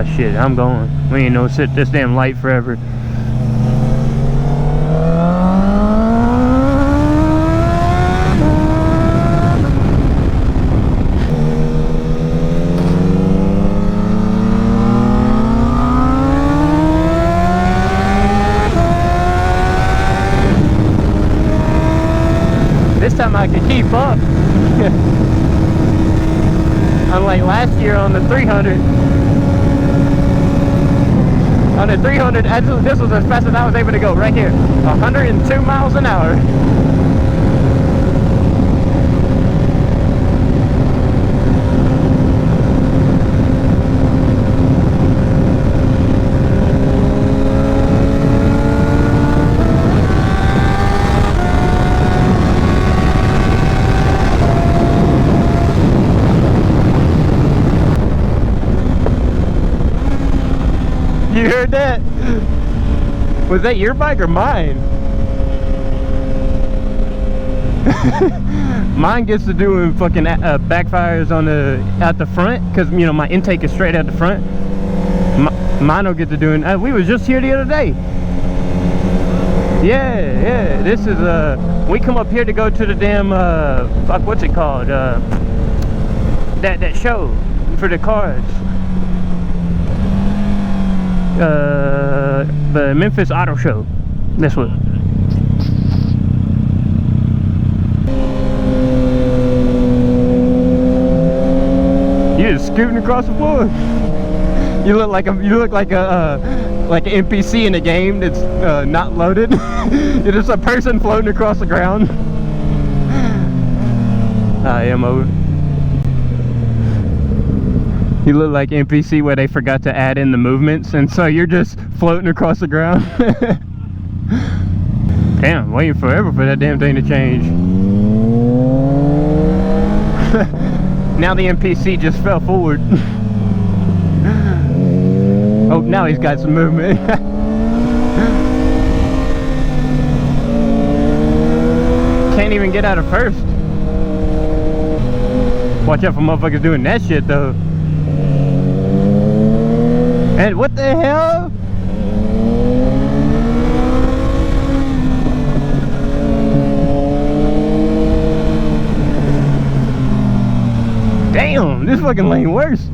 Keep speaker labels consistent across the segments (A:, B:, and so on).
A: Ah, shit, I'm going. We ain't no sit this damn light forever. This time I could keep up. Unlike last year on the 300. On the 300, this was as fast as I was able to go right here. 102 miles an hour. You heard that? Was that your bike or mine? Mine gets to doing fucking backfires on at the front, because you know my intake is straight at the front. Mine will get to doing. We was just here the other day. Yeah. This is we come up here to go to the damn fuck. What's it called? That show for the cars. The Memphis Auto Show. That's what. You're just scooting across the floor. You look like an NPC in a game that's not loaded. You're just a person floating across the ground. I am over. You look like NPC where they forgot to add in the movements, and so you're just floating across the ground. Damn, waiting forever for that damn thing to change. Now the NPC just fell forward. Oh, now he's got some movement. Can't even get out of first. Watch out for motherfuckers doing that shit though. And what the hell? Damn, this fucking lane worse.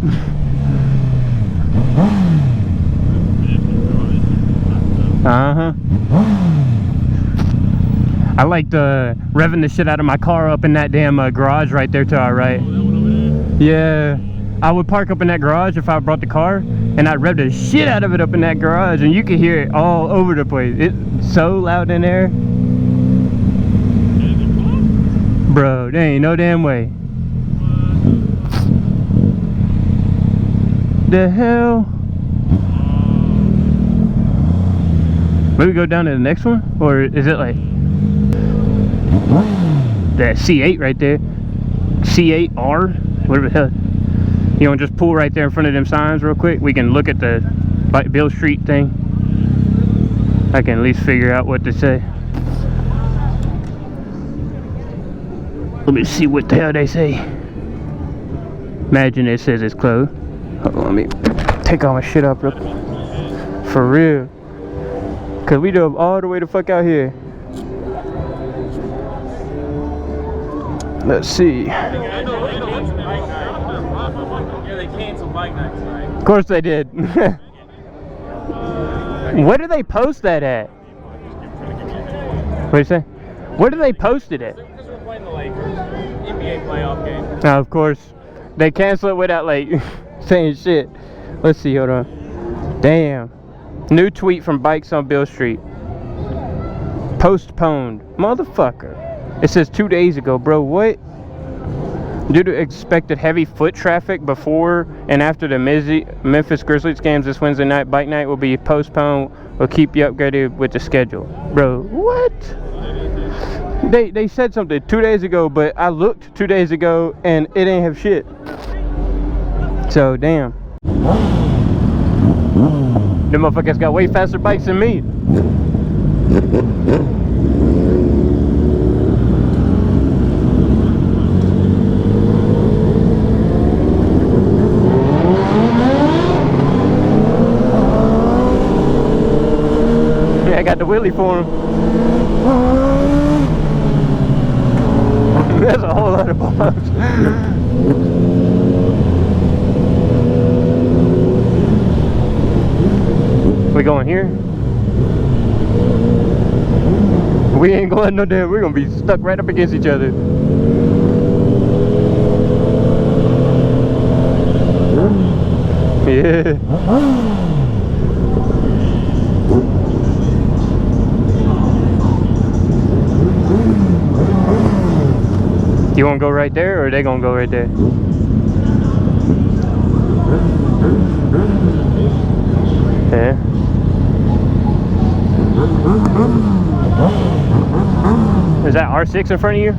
A: I liked revving the shit out of my car up in that damn garage right there to our right. Yeah, I would park up in that garage if I brought the car, and I'd rev the shit out of it up in that garage, and you could hear it all over the place. It's so loud in there. Bro, there ain't no damn way. The hell? Maybe go down to the next one? Or is it like that C8 right there? C8R? Whatever the hell. You want to just pull right there in front of them signs real quick? We can look at the Beale Street thing. I can at least figure out what to say. Let me see what the hell they say. Imagine it says it's closed. Hold on, let me take all my shit up real quick. For real. Cause we drove all the way the fuck out here. Let's see.
B: Yeah, they canceled bike nights tonight.
A: Of course they did. Where do they post that at? What do you say? Where do they post it at?
B: Because we're playing the Lakers NBA playoff game.
A: Oh, of course. They cancel it without like saying shit. Let's see, hold on. Damn. New tweet from Bikes on Beale Street. Postponed. Motherfucker. It says 2 days ago, bro. What? Due to expected heavy foot traffic before and after the Memphis Grizzlies games this Wednesday night, bike night will be postponed. We'll keep you upgraded with the schedule. Bro, what? They said something 2 days ago, but I looked 2 days ago and it ain't have shit. So, damn. Them motherfuckers got way faster bikes than me. wheelie for him. That's a whole lot of bombs. We going here? We ain't going no damn. We're gonna be stuck right up against each other. Yeah. You wanna go right there, or are they gonna go right there? Yeah. Is that R6 in front of you?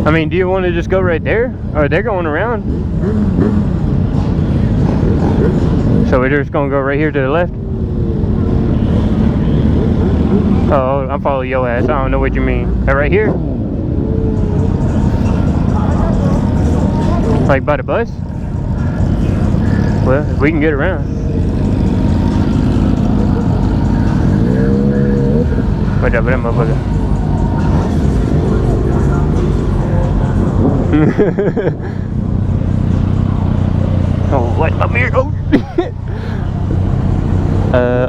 A: I mean, do you want to just go right there? Or they're going around? So we're just gonna go right here to the left? Oh, I'm following your ass. I don't know what you mean. Right here? Like by the bus? Well, if we can get around. Watch out for that motherfucker. Oh, what? Up here? Oh!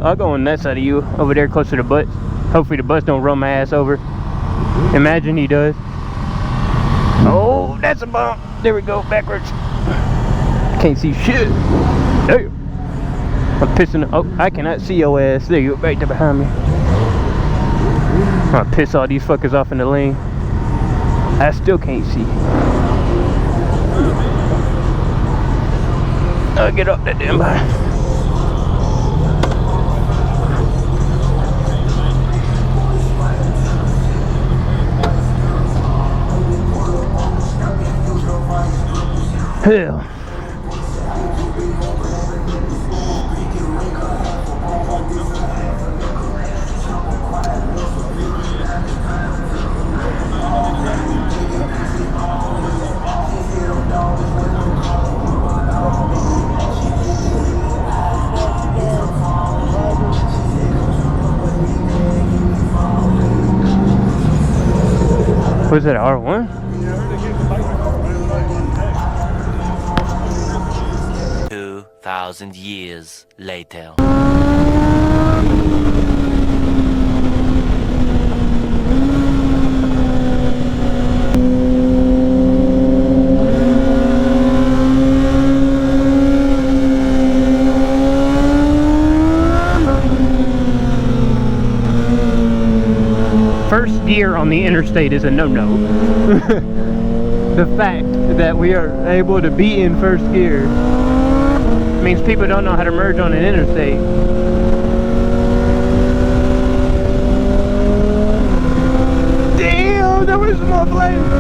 A: I'll go on that side of you, over there close to the bus. Hopefully the bus don't run my ass over. Imagine he does. Oh, that's a bump. There we go, backwards. Can't see shit. Damn. I'm pissing. Oh, I cannot see your ass. There you go, right there behind me. I'm gonna piss all these fuckers off in the lane. I still can't see. I'll get up that damn bar. Hell. Was it R1?
C: 2,000 years later.
A: First gear on the interstate is a no-no. The fact that we are able to be in first gear means people don't know how to merge on an interstate. Damn, there was more flames.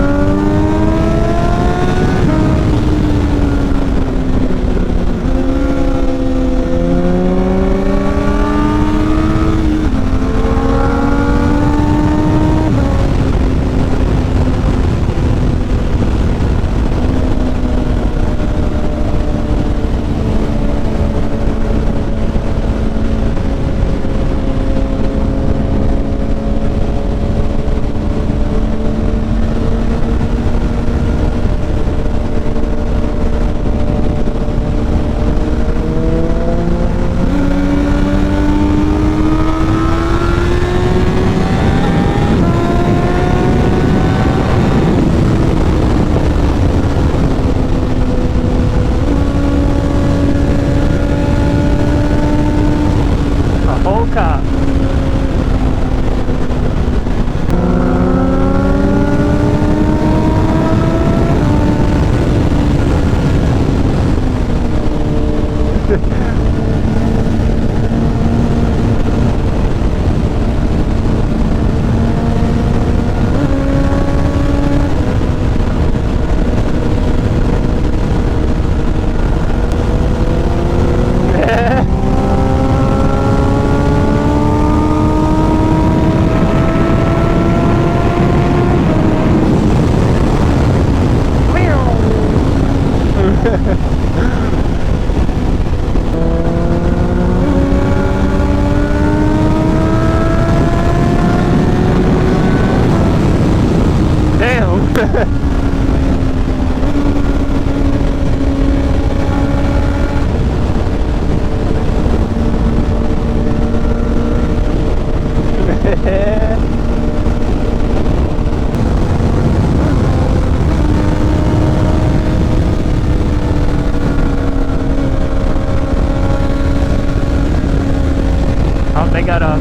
A: Oh, they got a...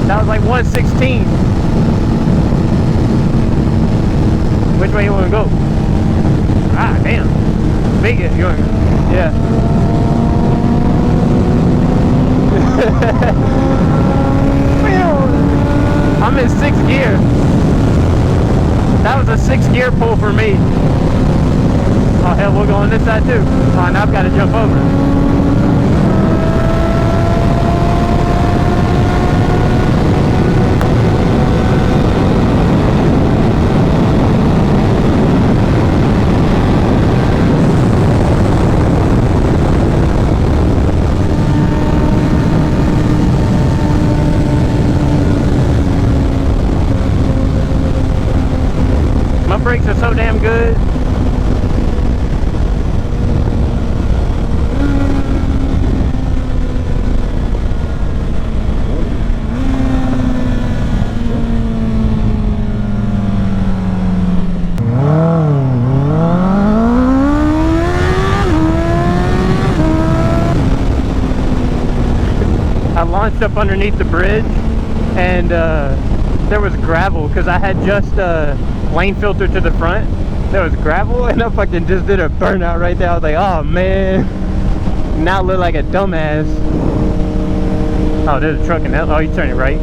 A: That was like 116. Which way you want to go? Ah, damn. Big it. You want... Yeah. I'm in 6th gear. That was a 6th gear pull for me. Oh hell, we'll go on this side too. Oh, now I've got to jump over. My brakes are so damn good. I launched up underneath the bridge and there was gravel because I had just lane filter to the front. There was gravel and I fucking just did a burnout right there. I was like, oh man, now I look like a dumbass. Oh, there's a truck in that. Oh, you turning right.